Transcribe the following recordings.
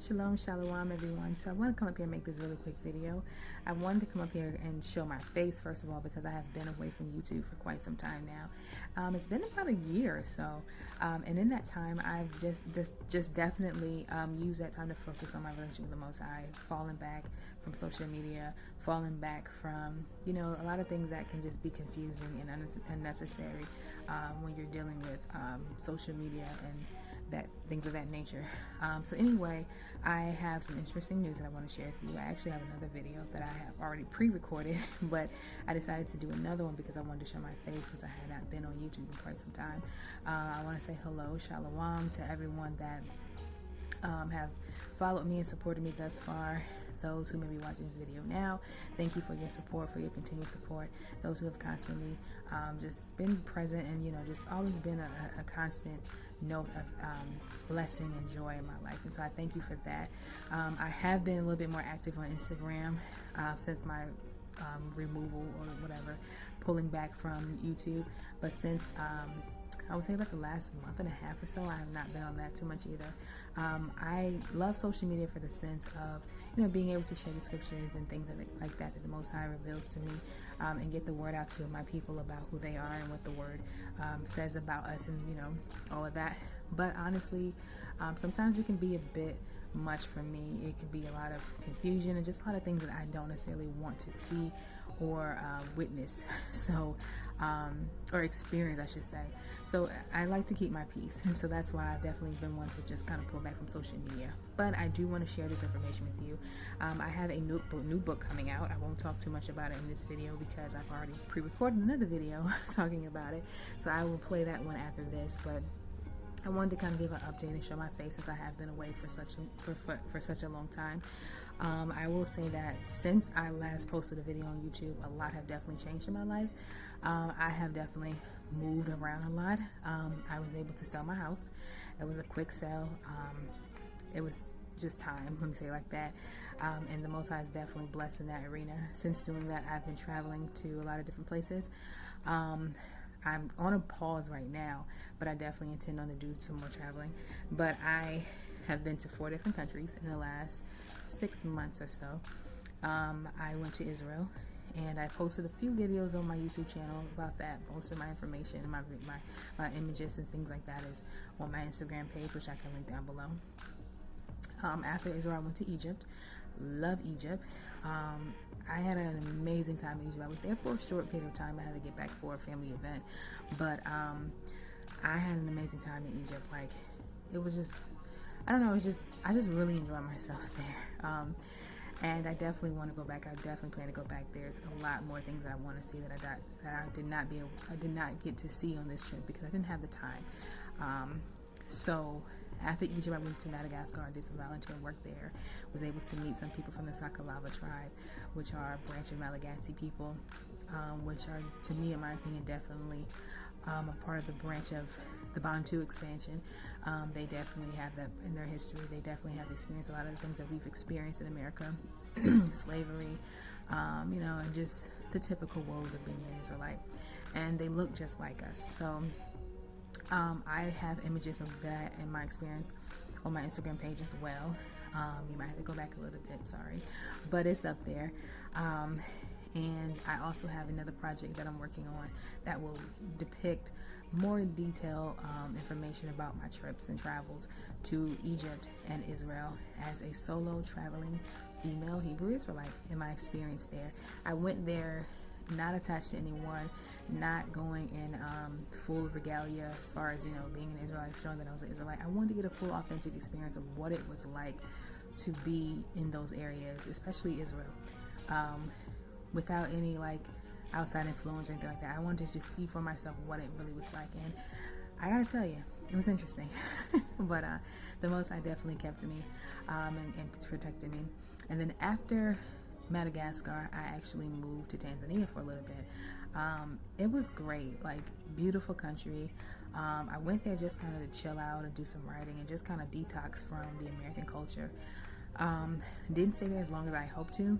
Shalom, shalom, everyone. So I want to come up here and make this really quick video. I wanted to come up here and show my face, first of all, because I have been away from YouTube for quite some time now. It's been about a year or so. And in that time, I've just definitely used that time to focus on my relationship with the Most High, falling back from social media, falling back from, a lot of things that can just be confusing and unnecessary when you're dealing with social media and things of that nature. So anyway, I have some interesting news that I want to share with you. I actually have another video that I have already pre-recorded, but I decided to do another one because I wanted to show my face since I had not been on YouTube in quite some time. I want to say hello, shalom, to everyone that have followed me and supported me thus far. Those who may be watching this video now, thank you for your support, for your continued support. Those who have constantly just been present and just always been a constant note of blessing and joy in my life, and so I thank you for that. I have been a little bit more active on Instagram since my removal or whatever, pulling back from YouTube, but since I would say like the last month and a half or so, I have not been on that too much either. I love social media for the sense of, being able to share the scriptures and things like that the Most High reveals to me, and get the word out to my people about who they are and what the word says about us and, all of that. But honestly, sometimes it can be a bit much for me. It can be a lot of confusion and just a lot of things that I don't necessarily want to see or witness, or experience, I should say. So I like to keep my peace, and so that's why I've definitely been one to just kind of pull back from social media. But I do want to share this information with you. I have a new book coming out. I won't talk too much about it in this video because I've already pre-recorded another video talking about it, so I will play that one after this. But I wanted to kind of give an update and show my face since I have been away for such a long time. I will say that since I last posted a video on YouTube, a lot have definitely changed in my life. I have definitely moved around a lot. I was able to sell my house. It was a quick sale. It was just time, let me say it like that. And the Most High is definitely blessed in that arena. Since doing that, I've been traveling to a lot of different places. I'm on a pause right now, but I definitely intend on to do some more traveling. But I have been to 4 different countries in the last 6 months or so. I went to Israel, and I posted a few videos on my YouTube channel about that. Most of my information and my images and things like that is on my Instagram page, which I can link down below. After Israel, I went to Egypt. Love Egypt. I had an amazing time in Egypt. I was there for a short period of time. I had to get back for a family event, but I had an amazing time in Egypt. Like, it was just, I don't know, I just really enjoyed myself there. And I definitely want to go back. I definitely plan to go back. There's a lot more things that I want to see that I did not get to see on this trip because I didn't have the time. So after Egypt, I went to Madagascar. I did some volunteer work there. Was able to meet some people from the Sakalava tribe, which are a branch of Malagasy people, which are, to me, in my opinion, definitely a part of the branch of the Bantu expansion. They definitely have that in their history. They definitely have experienced a lot of the things that we've experienced in America, slavery, and just the typical woes of being an Israelite. And they look just like us. So I have images of that in my experience on my Instagram page as well. You might have to go back a little bit, sorry, but it's up there. And I also have another project that I'm working on that will depict more detailed information about my trips and travels to Egypt and Israel as a solo traveling female Hebrew Israelite in my experience there. I went there not attached to anyone, not going in full regalia as far as, being an Israelite, showing that I was an Israelite. I wanted to get a full authentic experience of what it was like to be in those areas, especially Israel, without any outside influence or anything like that. I wanted to just see for myself what it really was like, and I gotta tell you, it was interesting. But the Most High definitely kept me and protected me. And then after Madagascar, I actually moved to Tanzania for a little bit. It was great, beautiful country. I went there just kind of to chill out and do some writing and just kind of detox from the American culture. Didn't stay there as long as I hoped to,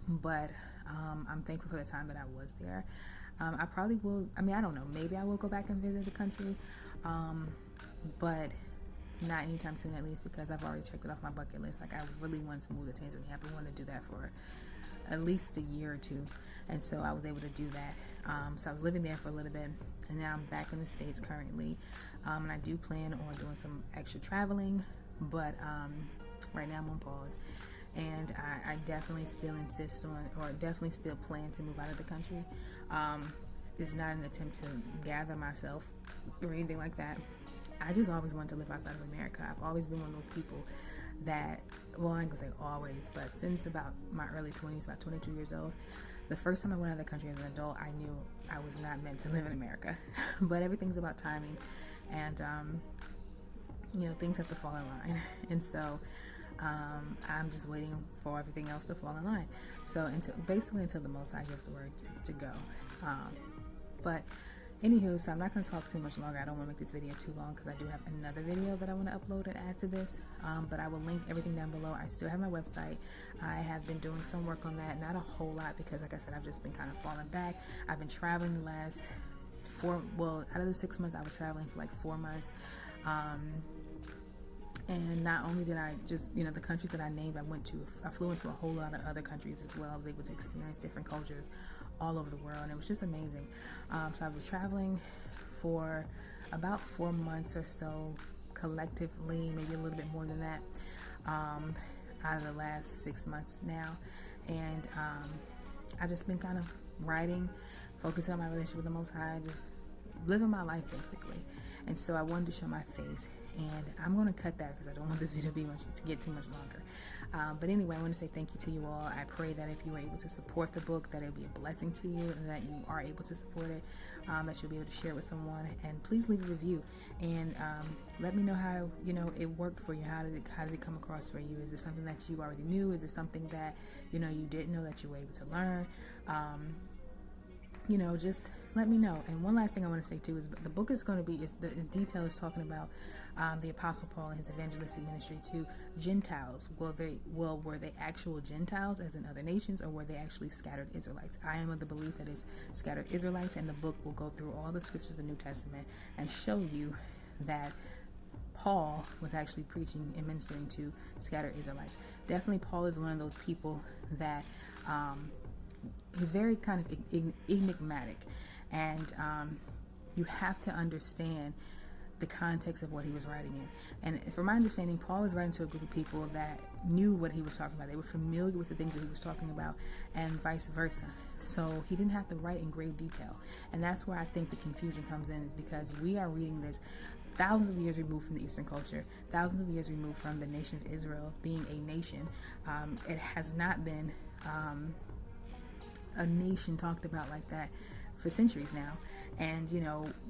but I'm thankful for the time that I was there. I probably will, I don't know, maybe I will go back and visit the country, but not anytime soon, at least, because I've already checked it off my bucket list. Like, I really wanted to move to Tanzania. I've been wanting to do that for at least a year or two, and so I was able to do that. So I was living there for a little bit, and now I'm back in the States currently, and I do plan on doing some extra traveling, but right now I'm on pause, and I definitely still insist on, or definitely still plan to move out of the country. It's not an attempt to gather myself or anything like that. I just always wanted to live outside of America. I've always been one of those people that, well, I ain't gonna say always, but since about my early 20s, about 22 years old, the first time I went out of the country as an adult, I knew I was not meant to live in America. But everything's about timing, and things have to fall in line. And so I'm just waiting for everything else to fall in line. So until the Most High gives the word to go. But anywho, so I'm not going to talk too much longer. I don't want to make this video too long because I do have another video that I want to upload and add to this. But I will link everything down below. I still have my website. I have been doing some work on that. Not a whole lot because, like I said, I've just been kind of falling back. I've been traveling the last out of the 6 months, I was traveling for like 4 months. And not only did I just, the countries that I named, I flew into a whole lot of other countries as well. I was able to experience different cultures all over the world, and it was just amazing. So I was traveling for about 4 months or so collectively, maybe a little bit more than that, out of the last 6 months now. And I just been kind of writing, focusing on my relationship with the Most High, just living my life basically. And so I wanted to show my face, and I'm going to cut that because I don't want this video to get too much longer. But anyway, I want to say thank you to you all. I pray that if you were able to support the book, that it will be a blessing to you, and that you are able to support it, that you'll be able to share it with someone. And please leave a review, and let me know how it worked for you. How did it come across for you? Is it something that you already knew? Is it something that you didn't know that you were able to learn? Just let me know. And one last thing I want to say too is the book is going to be, the detail is talking about the Apostle Paul and his evangelistic ministry to Gentiles. Were they actual Gentiles as in other nations, or were they actually scattered Israelites? I am of the belief that it's scattered Israelites, and the book will go through all the scriptures of the New Testament and show you that Paul was actually preaching and ministering to scattered Israelites. Definitely Paul is one of those people that he's very kind of enigmatic, and you have to understand the context of what he was writing in. And from my understanding, Paul was writing to a group of people that knew what he was talking about. They were familiar with the things that he was talking about, and vice versa. So he didn't have to write in grave detail. And that's where I think the confusion comes in, is because we are reading this thousands of years removed from the Eastern culture, thousands of years removed from the nation of Israel being a nation. It has not been a nation talked about like that for centuries now, and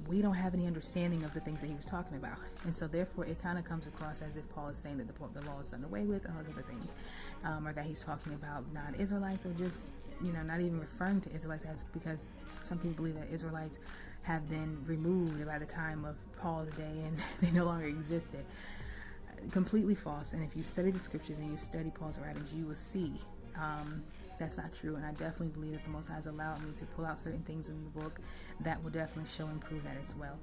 we don't have any understanding of the things that he was talking about, and so therefore it kind of comes across as if Paul is saying that the law is done away with, and all those other things, or that he's talking about non-Israelites, or just not even referring to Israelites, because some people believe that Israelites have been removed by the time of Paul's day and they no longer existed. Completely false. And if you study the scriptures and you study Paul's writings, you will see that's not true. And I definitely believe that the Most High has allowed me to pull out certain things in the book that will definitely show and prove that as well.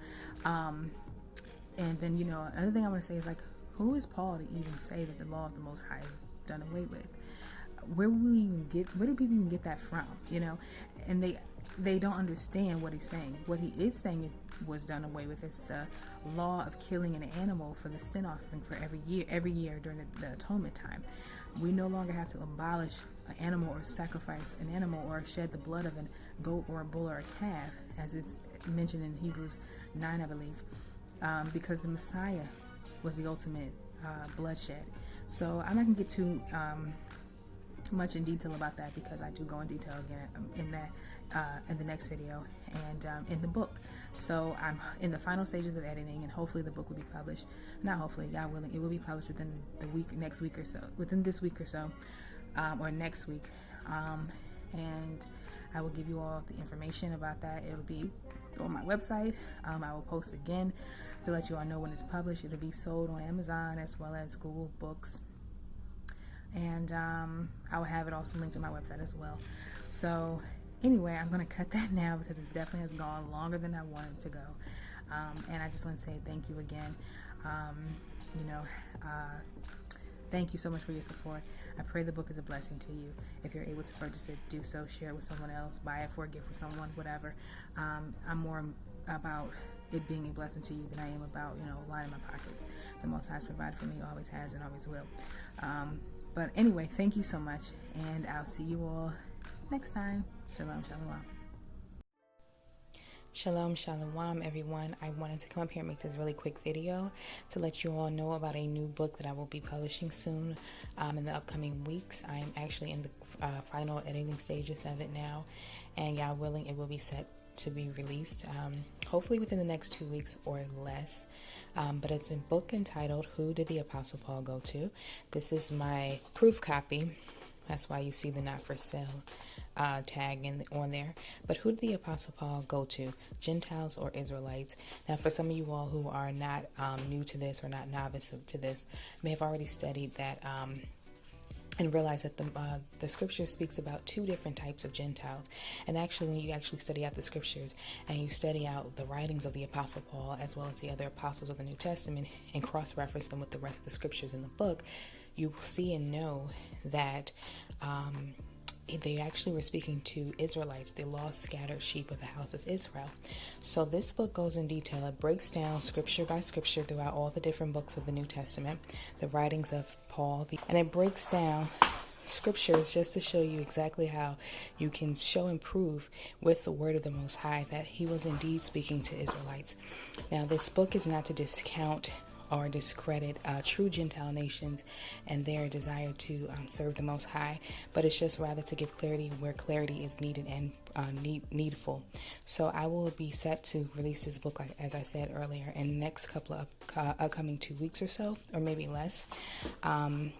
And then another thing I want to say is, like, who is Paul to even say that the law of the Most High is done away with? Where do people even get that from? And they don't understand what he's saying. What he is saying was done away with. It's the law of killing an animal for the sin offering for every year during the atonement time. We no longer have to abolish an animal or sacrifice an animal or shed the blood of a goat or a bull or a calf, as it's mentioned in Hebrews 9, I believe, because the Messiah was the ultimate bloodshed. So I'm not going to get too much in detail about that, because I do go in detail again in the next video and in the book. So I'm in the final stages of editing, and hopefully the book will be published. Not hopefully, God willing, it will be published within next week or so, within this week or so, or next week. And I will give you all the information about that. It'll be on my website. I will post again to let you all know when it's published. It'll be sold on Amazon as well as Google Books. And I will have it also linked to my website as well. So anyway, I'm going to cut that now because it definitely has gone longer than I wanted to go. And I just want to say thank you again. you know, thank you so much for your support. I pray the book is a blessing to you. If you're able to purchase it, do so. Share it with someone else. Buy it for a gift with someone, whatever. I'm more about it being a blessing to you than I am about, lining my pockets. The Most High has provided for me, always has, and always will. But anyway, thank you so much, and I'll see you all next time. Shalom, shalom. Shalom, shalom, everyone. I wanted to come up here and make this really quick video to let you all know about a new book that I will be publishing soon in the upcoming weeks. I'm actually in the final editing stages of it now, and God willing, it will be set to be released hopefully within the next 2 weeks or less. But it's a book entitled Who Did the Apostle Paul Go To? This is my proof copy. That's why you see the not for sale tag on there. But who did the Apostle Paul go to? Gentiles or Israelites? Now, for some of you all who are not new to this or not novice to this, may have already studied that and realize that the scripture speaks about two different types of Gentiles. And actually, when you actually study out the scriptures and you study out the writings of the Apostle Paul as well as the other apostles of the New Testament and cross-reference them with the rest of the scriptures in the book, you will see and know that they actually were speaking to Israelites, the lost, scattered sheep of the house of Israel. So this book goes in detail. It breaks down scripture by scripture throughout all the different books of the New Testament, the writings of Paul, and it breaks down scriptures just to show you exactly how you can show and prove with the word of the Most High that he was indeed speaking to Israelites. Now, this book is not to discount or discredit true Gentile nations and their desire to serve the Most High, but it's just rather to give clarity where clarity is needed and needful. So I will be set to release this book, like as I said earlier, in the next couple of upcoming 2 weeks or so, or maybe less, putting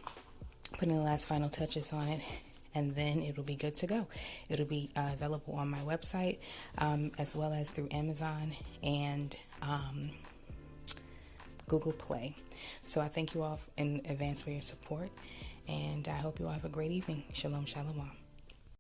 the last final touches on it, and then it'll be good to go. It'll be available on my website as well as through Amazon and Google Play. So I thank you all in advance for your support, and I hope you all have a great evening. Shalom, shalom.